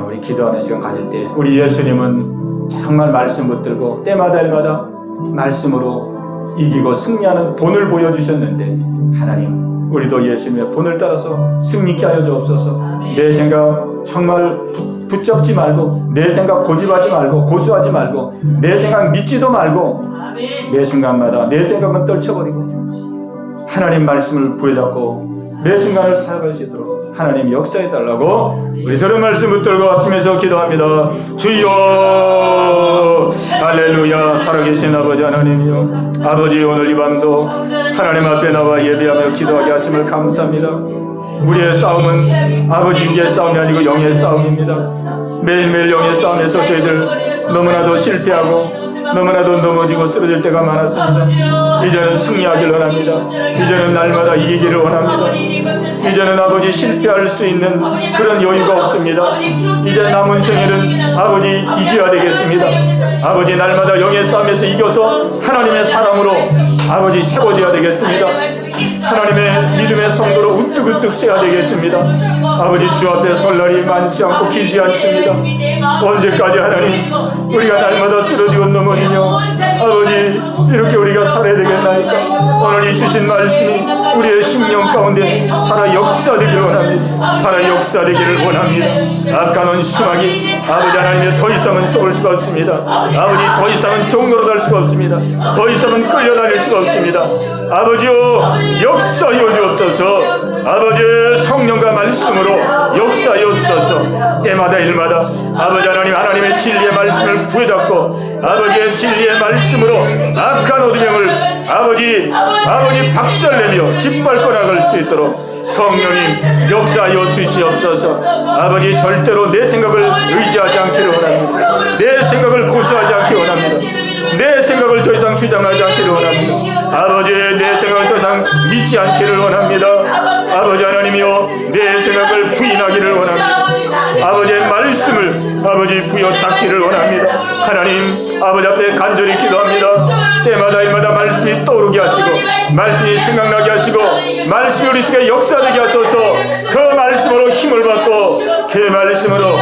우리 기도하는 시간 가질 때, 우리 예수님은 정말 말씀 붙들고 때마다 일마다 말씀으로 이기고 승리하는 본을 보여주셨는데, 하나님 우리도 예수님의 본을 따라서 승리케 하여 주옵소서. 내 생각 정말 붙잡지 말고, 내 생각 고집하지 말고, 고수하지 말고, 내 생각 믿지도 말고, 매 순간마다 내 생각은 떨쳐버리고 하나님 말씀을 부여잡고 매 순간을 살아갈 수 있도록 하나님 역사해달라고 우리 들은 말씀 붙들고 합심해서 기도합니다. 주여 할렐루야. 살아계신 아버지 하나님이여, 아버지 오늘 이 밤도 하나님 앞에 나와 예배하며 기도하게 하심을 감사합니다. 우리의 싸움은 아버지의 싸움이 아니고 영의 싸움입니다. 매일매일 영의 싸움에서 저희들 너무나도 실패하고 너무나도 넘어지고 쓰러질 때가 많았습니다. 이제는 승리하기를 원합니다. 이제는 날마다 이기기를 원합니다. 이제는 아버지 실패할 수 있는 그런 여유가 없습니다. 이제 남은 생애는 아버지 이겨야 되겠습니다. 아버지 날마다 영의 싸움에서 이겨서 하나님의 사랑으로 아버지 세워져야 되겠습니다. 하나님의 믿음의 성도로 우뚝우뚝 서야 되겠습니다. 아버지 주 앞에 설 날이 많지 않고 길지 않습니다. 언제까지 하나님 우리가 날마다 쓰러지고 넘어지며 아버지 이렇게 우리가 살아야 되겠나이까. 오늘 이 주신 말씀이 우리의 심령 가운데 살아 역사되기를 원합니다. 살아 역사되기를 원합니다. 악한 원수막이 아버지 하나님의 더 이상은 쏠 수가 없습니다. 아버지 더 이상은 종로로 갈 수가 없습니다. 더 이상은 끌려다닐 수가 없습니다. 아버지여 역사하여 주옵소서. 아버지 성령과 말씀으로 역사하여 주소서. 때마다 일마다 아버지 하나님 하나님의 진리의 말씀을 부여잡고 아버지의 진리의 말씀으로 악한 어둠을 아버지 박살내며 짓밟고 나갈 수 있도록 성령님 역사하여 주시옵소서. 아버지 절대로 내 생각을 의지하지 않기를 원합니다. 내 생각을 고수하지 않기를 원합니다. 내 생각을 더 이상 주장하지 않기를 원합니다. 아버지 내 생각을 더 이상 믿지 않기를 원합니다. 아버지 하나님이여 내 생각을 부인하기를 원합니다. 아버지의 말씀을 아버지 부여잡기를 원합니다. 하나님 아버지 앞에 간절히 기도합니다. 때마다 일마다 말씀이 떠오르게 하시고 말씀이 생각나게 하시고 말씀이 우리 속에 역사되게 하소서. 그 말씀으로 힘을 받고 그 말씀으로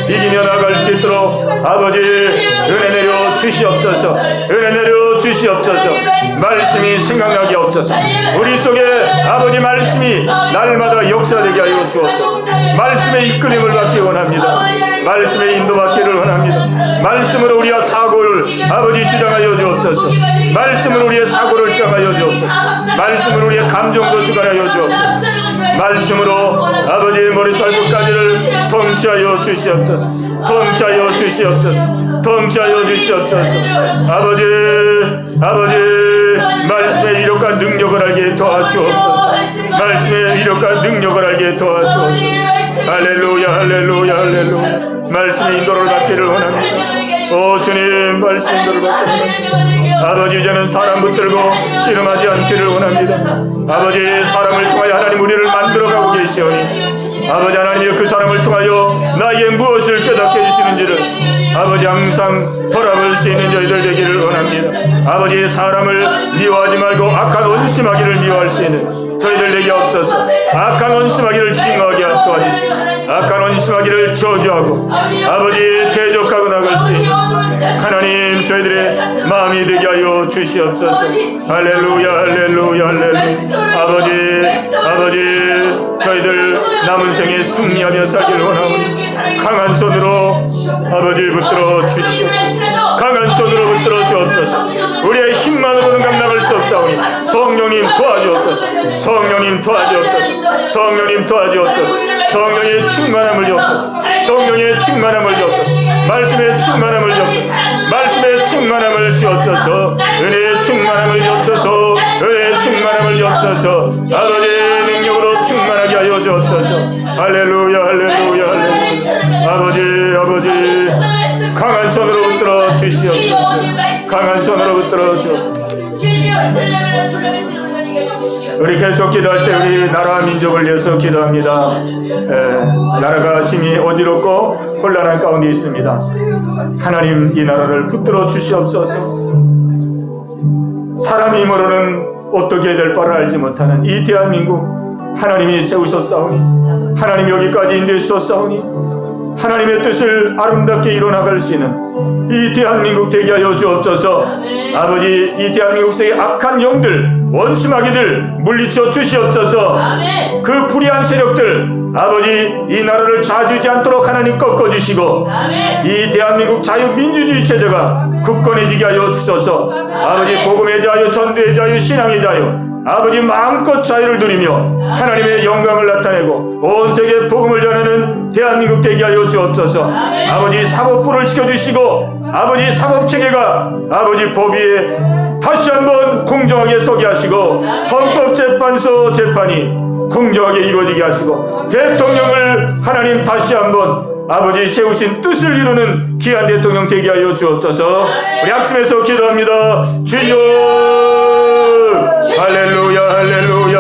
이기며 나갈 수 있도록 아버지 은혜 내려 주시옵소서. 은혜 내려 주시옵소서. 말씀이 생각나게 없소서. 우리 속에 아버지 말씀이 날마다 역사되게 하여 주옵소서. 말씀의 이끌림을 받기 원합니다. 말씀의 인도받기를 원합니다. 말씀으로 우리가 사고를 아버지 주장하여 주옵소서. 말씀으로 우리의 사고를 주장하여 주옵소서. 말씀으로 우리의 감정도 주관하여 주옵소서. 말씀으로 아버지의 머리털끝까지를 통치하여 주시옵소서. 통치하여 주시옵소서. 통치하여 주시옵소서. 아버지 말씀의 이력과 능력을 알게 도와주옵소서. 말씀의 이력과 능력을 알게 도와주옵소서. 할렐루야 할렐루야 할렐루야. 말씀의 인도를 받기를 원합니다. 오 주님 말씀 인도를 받기를 원합니다. 아버지 이제는 사람 붙들고 씨름하지 않기를 원합니다. 아버지 사람을 통하여 하나님 우리를 만들어가고 계시오니 아버지 하나님이 그 사람을 통하여 나에게 무엇을 깨닫게 해주시는지를 아버지 항상 돌아볼 수 있는 저희들 되기를 원합니다. 아버지 사람을 미워하지 말고 악한 원심하기를 미워할 수 있는 저희들 되게 없어서 악한 원심하기를 징하게 도와주시고 악한 원심하기를 저주하고 아버지 대적하고 나갈 수 있는 하나님 저희들의 마음이 되게 하여 주시옵소서. 할렐루야 할렐루야 할렐루야. 아버지 저희들 남은 생에 승리하며 살기를 원하오니 강한 손으로 아버지 붙들어 주시옵소서. 강한 손으로 붙들어 주옵소서. 우리의 힘만으로는 감당할 수 없사오니 주옵사오니 성령님 도와주옵소서. 성령님 도와주옵소서. 성령님 도와주옵소서. 성령의 충만함을 주옵소서. 성령의 충만함을 주옵소서. 말씀의 충만함을 주옵소서. 말씀의 충만함을 주옵소서. 은혜의 충만함을 주옵소서. 은혜의 충만함을 주옵소서. 아버지의 능력으로 충만하게 하여 주옵소서. 할렐루야 할렐루야 할렐루야. 아버지 강한 손으로 붙들어 주시옵소서. 강한 손으로 붙들어 주옵소서. 우리 계속 기도할 때 우리 나라와 민족을 위해서 기도합니다. 나라가 심히 어지럽고 혼란한 가운데 있습니다. 하나님 이 나라를 붙들어 주시옵소서. 사람 힘으로는 어떻게 될 바를 알지 못하는 이 대한민국 하나님이 세우셨사오니 하나님 여기까지 인도하셨사오니 하나님의 뜻을 아름답게 이뤄나갈 수 있는 이 대한민국 되게 하여 주옵소서. 아버지 이 대한민국 속의 악한 영들 원수마귀들 물리쳐 주시옵소서. 그 불의한 세력들 아버지 이 나라를 좌지우지 않도록 하나님 꺾어주시고 이 대한민국 자유민주주의 체제가 굳건해지게 하여 주소서. 아버지 복음의 자유 전도의 자유 신앙의 자유 아버지 마음껏 자유를 누리며 하나님의 영광을 나타내고 온 세계에 복음을 전하는 대한민국 되게 하여 주옵소서. 아버지 사법부를 지켜주시고 아버지 사법체계가 아버지 법 위에 다시 한번 공정하게 서게 하시고 헌법재판소 재판이 공정하게 이루어지게 하시고 대통령을 하나님 다시 한번 아버지 세우신 뜻을 이루는 귀한 대통령 되게 하여 주옵소서. 우리 합심해서 기도합니다. 주여 할렐루야 할렐루야.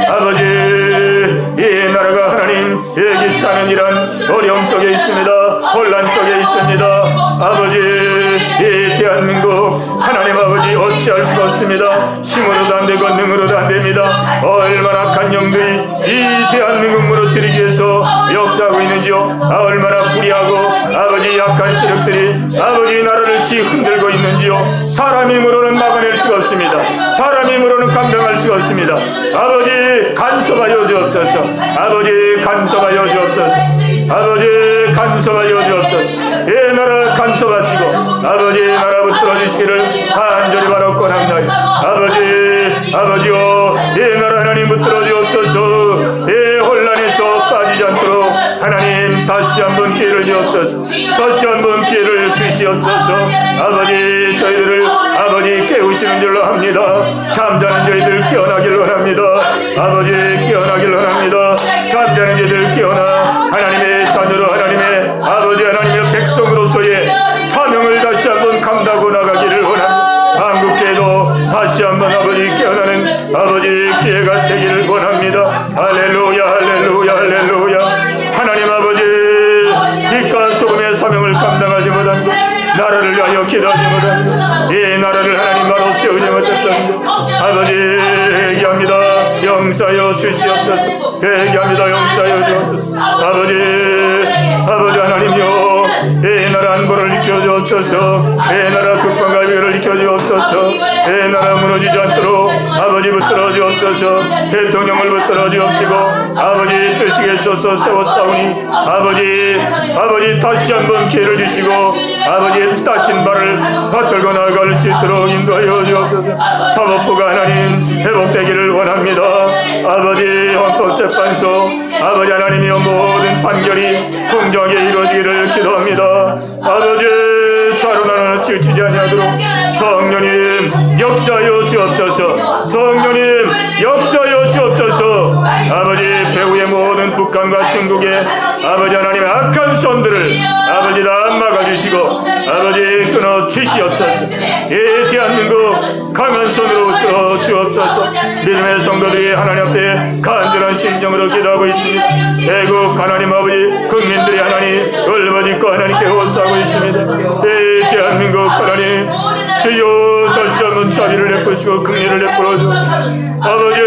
아버지 이 나라가 하나님 예기치 않은 이런 어려움 속에 있습니다. 혼란 속에 있습니다. 아버지 이 대한민국 하나님 아버지 어찌할 수가 없습니다. 힘으로도 안 되고 능으로도 안 됩니다. 얼마나 악한 영들이 이 대한민국 무너뜨리기 위해서 역사하고 있는지요. 얼마나 불의하고 아버지 약한 세력들이 아버지 나라를 흔들고 있는지요. 사람 힘으로는 막아낼 수가 없습니다. 사람 힘으로는 감당할 수가 없습니다. 아버지 간섭하여 주옵소서. 아버지 간섭하여 주옵소서. 아버지 간섭하여 주옵소서. 이 나라 간섭하시고 아버지 나라 붙들어 주시기를 간절히 바라옵고나이다. 아버지요 이 나라 하나님 붙들어 주옵소서. 이 혼란에서 빠지지 않도록 하나님 다시 한번 기회를 주옵소서. 다시 한번 기회를 주시옵소서. 아버지 저희들을 아버지 깨우시는 줄로 합니다. 잠자는 저희들 깨어나길 원합니다. 아버지 깨어나길 원합니다. 잠자는 저희들 깨어나 하나님의 자녀로 하나님의 아버지 하나님의 백성으로서의 사명을 다시 한번 감당하고 나가기를 원합니다. 한국교회도 다시 한번 아버지 깨어나는 아버지 기회가 되기를 원합니다. 할렐루야 할렐루야 할렐루야. 하나님 아버지 빛과 소금의 사명을 감당하지 못한 것 나라를 위하여 기도하지 못한 이 나라를 하나님 바로 세우지 못했던 것 아버지 회개합니다. 용서하여 주시옵소서. 회개합니다. 용서하여 주옵소서. 아버지 하나님이여 이 나라 안보를 지켜주옵소서. 이 나라 국방과 위기를 지켜주옵소서. 이 나라 무너지지 않도록 아버지 붙들어 주옵소서. 대통령을 붙들어 주옵시고 아버지 뜻이겠소서 세웠사오니 아버지 다시 한번 기회를 주시고 아버지의 따신 발을 받들고 나아갈 수 있도록 인도하여 주옵소서. 사법부가 하나님 회복되기를 원합니다. 아버지 헌법재판소 아버지 하나님이여 모든 판결이 공정하게 이루어지기를 기도합니다. 아버지 좌로 나라는 치우치지 아니하도록 성령님 역사하여 주옵소서. 성령님 역사하여 주옵소서. 아버지 배후의 모든 북한과 중국의 아버지 하나님의 악한 손들을 아버지 다 막아주시고 아버지 끊어 주시옵소서. 이 대한민국 강한 손으로 붙들어 주옵소서. 믿음의 성도들이 하나님 앞에 간절한 심정으로 기도하고 있습니다. 애국 하나님 아버지 국민들이 하나님 얼버짓고 하나님께 호소하고 있습니다. 이 대한민국 하나님 주여 다시 한번 자비를 베푸시고 긍휼을 베풀어 주 아버지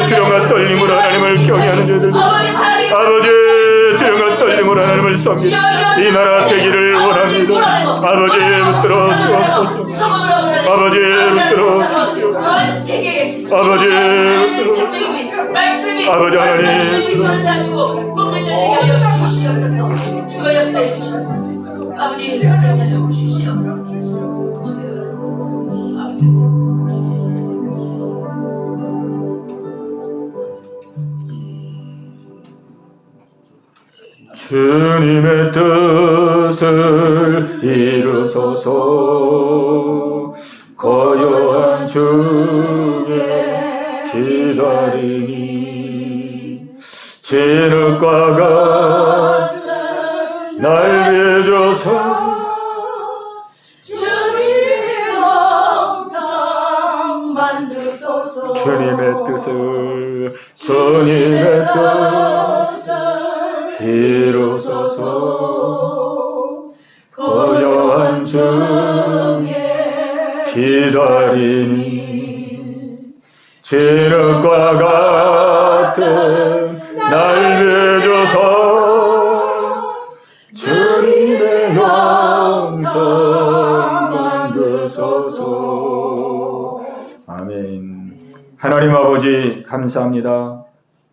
두려움과 떨림으로 하나님을 경외하는 저희들 아버지 두려움과 떨림으로 하나님을 섬깁니다. 이 나라 되기를 원합니다. 아버지 붙들어 주옵소서. 아버지 붙들어 아버지 하나님 주님의 뜻을 이루소서. 고요한 중에 기다리니 진흙과 같은 날 비춰서 주님의 영상 만드소서. 주님의 뜻을 이루소서. 고요한 중에 기다리니 진흙과 같은 날 비춰서 주님의 영상 만드소서. 아멘. 하나님 아버지 감사합니다.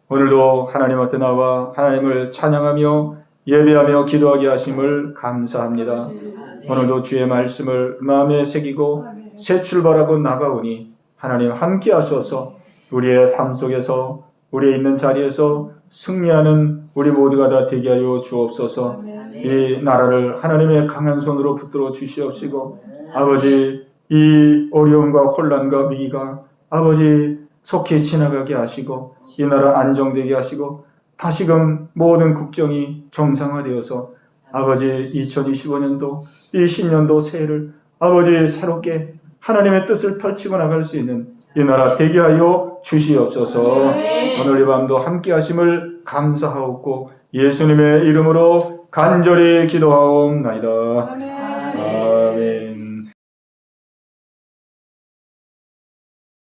오늘도 하나님 앞에 나와 하나님을 찬양하며 예배하며 기도하게 하심을 감사합니다. 오늘도 주의 말씀을 마음에 새기고 새 출발하고 나가오니 하나님 함께 하셔서 우리의 삶 속에서 우리의 있는 자리에서 승리하는 우리 모두가 다 되게 하여 주옵소서. 이 나라를 하나님의 강한 손으로 붙들어 주시옵시고 아버지 이 어려움과 혼란과 위기가 아버지 속히 지나가게 하시고 이 나라 안정되게 하시고 다시금 모든 국정이 정상화되어서 아버지 2025년도 이 신년도 새해를 아버지 새롭게 하나님의 뜻을 펼치고 나갈 수 있는 이 나라 되게 하여 주시옵소서. 오늘 이 밤도 함께 하심을 감사하옵고 예수님의 이름으로 간절히 기도하옵나이다. 아멘.